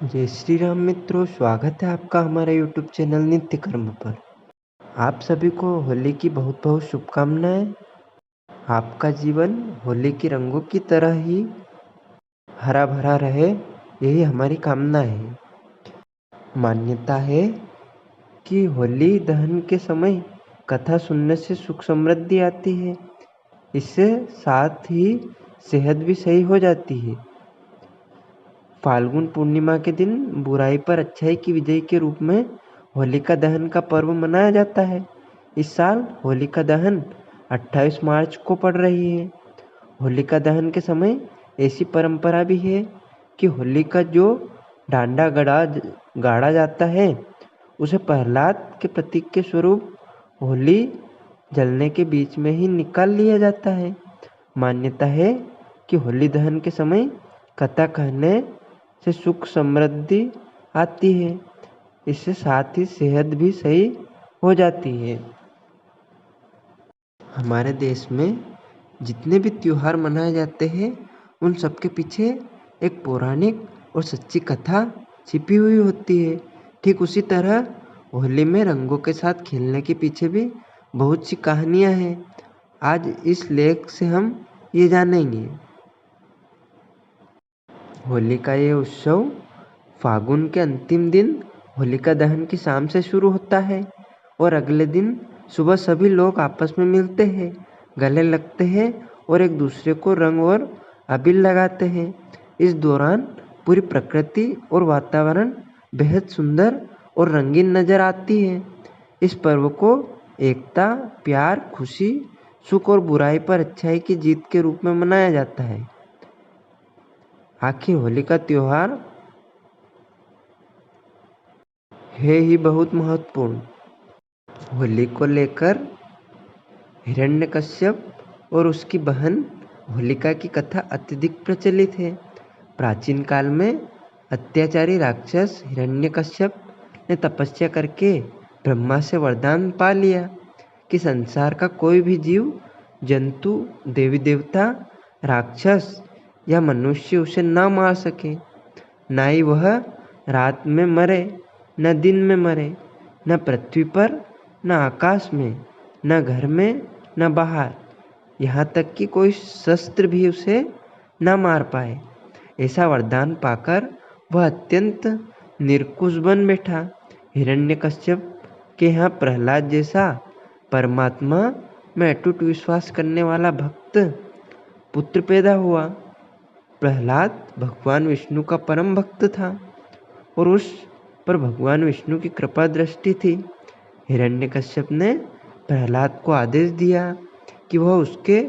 जय श्री राम मित्रों, स्वागत है आपका हमारे YouTube चैनल नित्य कर्म पर। आप सभी को होली की बहुत बहुत शुभकामनाएं। आपका जीवन होली के रंगों की तरह ही हरा भरा रहे, यही हमारी कामना है। मान्यता है कि होली दहन के समय कथा सुनने से सुख समृद्धि आती है। इससे साथ ही सेहत भी सही हो जाती है। फाल्गुन पूर्णिमा के दिन बुराई पर अच्छाई की विजय के रूप में होलिका दहन का पर्व मनाया जाता है। इस साल होलिका दहन 28 मार्च को पड़ रही है। होलिका दहन के समय ऐसी परंपरा भी है कि होली का जो डांडा गाड़ा जाता है उसे प्रहलाद के प्रतीक के स्वरूप होली जलने के बीच में ही निकाल लिया जाता है। मान्यता है कि होली दहन के समय कथा कहने से सुख समृद्धि आती है। इससे साथ ही सेहत भी सही हो जाती है। हमारे देश में जितने भी त्योहार मनाए जाते हैं उन सब के पीछे एक पौराणिक और सच्ची कथा छिपी हुई होती है। ठीक उसी तरह होली में रंगों के साथ खेलने के पीछे भी बहुत सी कहानियाँ हैं। आज इस लेख से हम ये जानेंगे। होली का ये उत्सव फागुन के अंतिम दिन होलिका दहन की शाम से शुरू होता है और अगले दिन सुबह सभी लोग आपस में मिलते हैं, गले लगते हैं और एक दूसरे को रंग और अबीर लगाते हैं। इस दौरान पूरी प्रकृति और वातावरण बेहद सुंदर और रंगीन नजर आती है। इस पर्व को एकता, प्यार, खुशी, सुख और बुराई पर अच्छाई की जीत के रूप में मनाया जाता है। आखिर होली का त्योहार है ही बहुत महत्वपूर्ण। होली को लेकर हिरण्यकश्यप और उसकी बहन होलिका की कथा अत्यधिक प्रचलित है। प्राचीन काल में अत्याचारी राक्षस हिरण्यकश्यप ने तपस्या करके ब्रह्मा से वरदान पा लिया कि संसार का कोई भी जीव, जंतु, देवी देवता, राक्षस या मनुष्य उसे न मार सके। ना ही वह रात में मरे, न दिन में मरे, न पृथ्वी पर, न आकाश में, न घर में, न बाहर, यहाँ तक कि कोई शस्त्र भी उसे न मार पाए। ऐसा वरदान पाकर वह अत्यंत निर्कुश बन बैठा। हिरण्यकश्यप के यहाँ प्रहलाद जैसा परमात्मा में अटूट विश्वास करने वाला भक्त पुत्र पैदा हुआ। प्रहलाद भगवान विष्णु का परम भक्त था और उस पर भगवान विष्णु की कृपा दृष्टि थी। हिरण्यकश्यप ने प्रहलाद को आदेश दिया कि वह उसके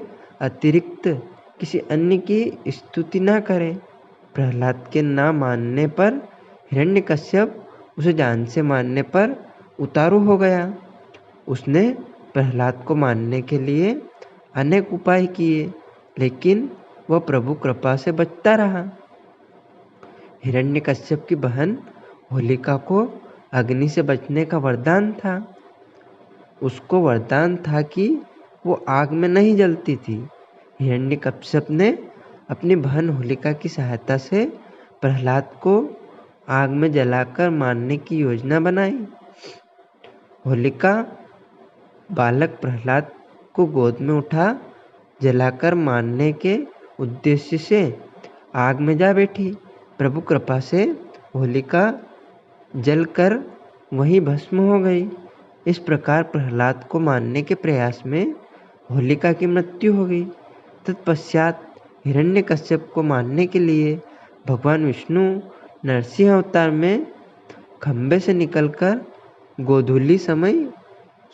अतिरिक्त किसी अन्य की स्तुति न करे। प्रहलाद के न मानने पर हिरण्यकश्यप उसे जान से मारने पर उतारू हो गया। उसने प्रहलाद को मारने के लिए अनेक उपाय किए, लेकिन वह प्रभु कृपा से बचता रहा। हिरण्यकश्यप की बहन होलिका को अग्नि से बचने का वरदान था। उसको वरदान था कि वो आग में नहीं जलती थी। हिरण्यकश्यप ने अपनी बहन होलिका की सहायता से प्रहलाद को आग में जलाकर मारने की योजना बनाई। होलिका बालक प्रहलाद को गोद में उठा जलाकर मारने के उद्देश्य से आग में जा बैठी। प्रभु कृपा से होलिका जलकर वहीं भस्म हो गई। इस प्रकार प्रहलाद को मारने के प्रयास में होलिका की मृत्यु हो गई। तत्पश्चात हिरण्यकश्यप को मारने के लिए भगवान विष्णु नरसिंह अवतार में खंबे से निकलकर गोधूली समय,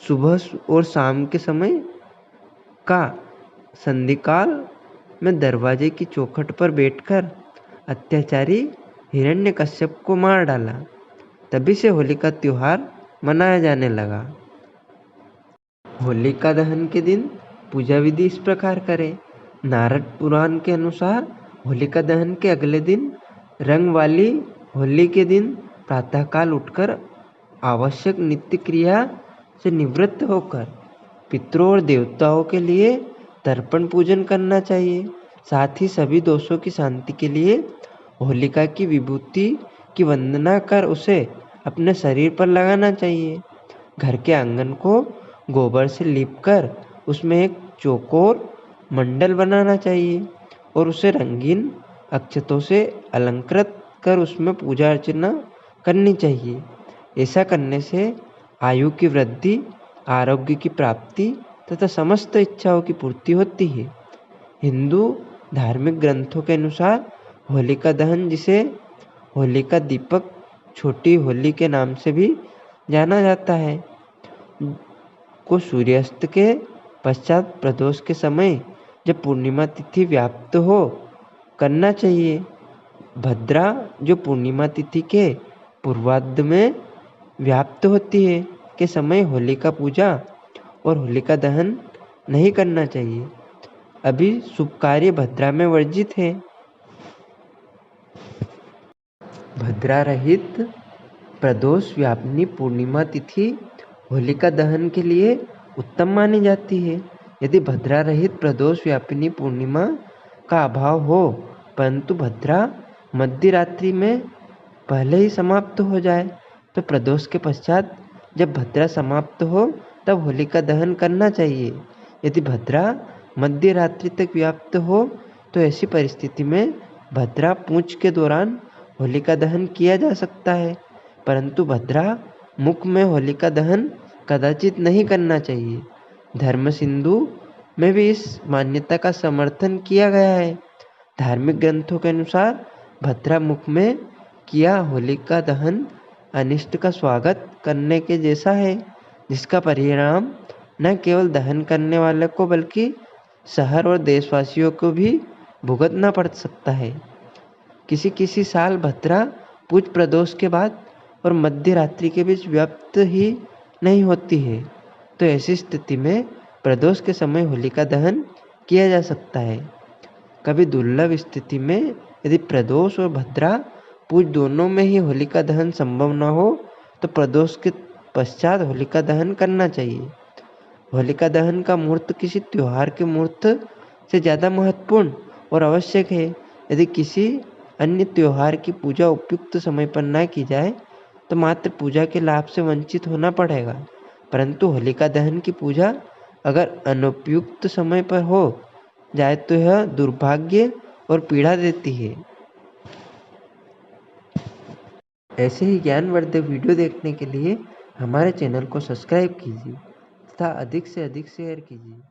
सुबह और शाम के समय का संधिकाल में दरवाजे की चौखट पर बैठकर अत्याचारी हिरण्यकश्यप को मार डाला। तभी से होली का त्योहार मनाया जाने लगा। होलिका दहन के दिन पूजा विधि इस प्रकार करें। नारद पुराण के अनुसार होलिका दहन के अगले दिन रंग वाली होली के दिन प्रातःकाल उठकर आवश्यक नित्य क्रिया से निवृत्त होकर पितरों और देवताओं के लिए तर्पण पूजन करना चाहिए। साथ ही सभी दोषों की शांति के लिए होलिका की विभूति की वंदना कर उसे अपने शरीर पर लगाना चाहिए। घर के आंगन को गोबर से लीपकर उसमें एक चौकोर मंडल बनाना चाहिए और उसे रंगीन अक्षतों से अलंकृत कर उसमें पूजा अर्चना करनी चाहिए। ऐसा करने से आयु की वृद्धि, आरोग्य की प्राप्ति तथा समस्त इच्छाओं की पूर्ति होती है। हिंदू धार्मिक ग्रंथों के अनुसार होलिका दहन, जिसे होलिका दीपक, छोटी होली के नाम से भी जाना जाता है, को सूर्यास्त के पश्चात प्रदोष के समय जब पूर्णिमा तिथि व्याप्त हो करना चाहिए। भद्रा, जो पूर्णिमा तिथि के पूर्वार्ध में व्याप्त होती है, के समय होलिका पूजा और होलिका दहन नहीं करना चाहिए। अभी शुभ कार्य भद्रा में वर्जित है। भद्रा रहित प्रदोष व्यापिनी पूर्णिमा तिथि होलिका दहन के लिए उत्तम मानी जाती है। यदि भद्रा रहित प्रदोष व्यापिनी पूर्णिमा का अभाव हो, परंतु भद्रा मध्य रात्रि में पहले ही समाप्त हो जाए, तो प्रदोष के पश्चात जब भद्रा समाप्त हो तब होलिका दहन करना चाहिए। यदि भद्रा मध्य रात्रि तक व्याप्त हो तो ऐसी परिस्थिति में भद्रा पूंछ के दौरान होलिका दहन किया जा सकता है, परंतु भद्रा मुख में होलिका दहन कदाचित नहीं करना चाहिए। धर्म सिंधु में भी इस मान्यता का समर्थन किया गया है। धार्मिक ग्रंथों के अनुसार भद्रा मुख में किया होलिका दहन अनिष्ट का स्वागत करने के जैसा है, जिसका परिणाम न केवल दहन करने वाले को बल्कि शहर और देशवासियों को भी भुगतना पड़ सकता है। किसी किसी साल भद्रा पूज प्रदोष के बाद और मध्य रात्रि के बीच व्याप्त ही नहीं होती है, तो ऐसी स्थिति में प्रदोष के समय होलिका दहन किया जा सकता है। कभी दुर्लभ स्थिति में यदि प्रदोष और भद्रा पूज दोनों में ही होलिका दहन संभव न हो तो प्रदोष के पश्चात होलिका दहन करना चाहिए। होलिका दहन का मुहूर्त किसी त्योहार के मुहूर्त से ज़्यादा महत्वपूर्ण और आवश्यक है। यदि किसी अन्य त्योहार की पूजा उपयुक्त समय पर न की जाए तो मात्र पूजा के लाभ से वंचित होना पड़ेगा, परंतु होलिका दहन की पूजा अगर अनुपयुक्त समय पर हो जाए तो यह दुर्भाग्य और पीड़ा देती है। ऐसे ही ज्ञानवर्धक वीडियो देखने के लिए हमारे चैनल को सब्सक्राइब कीजिए तथा अधिक से अधिक शेयर कीजिए।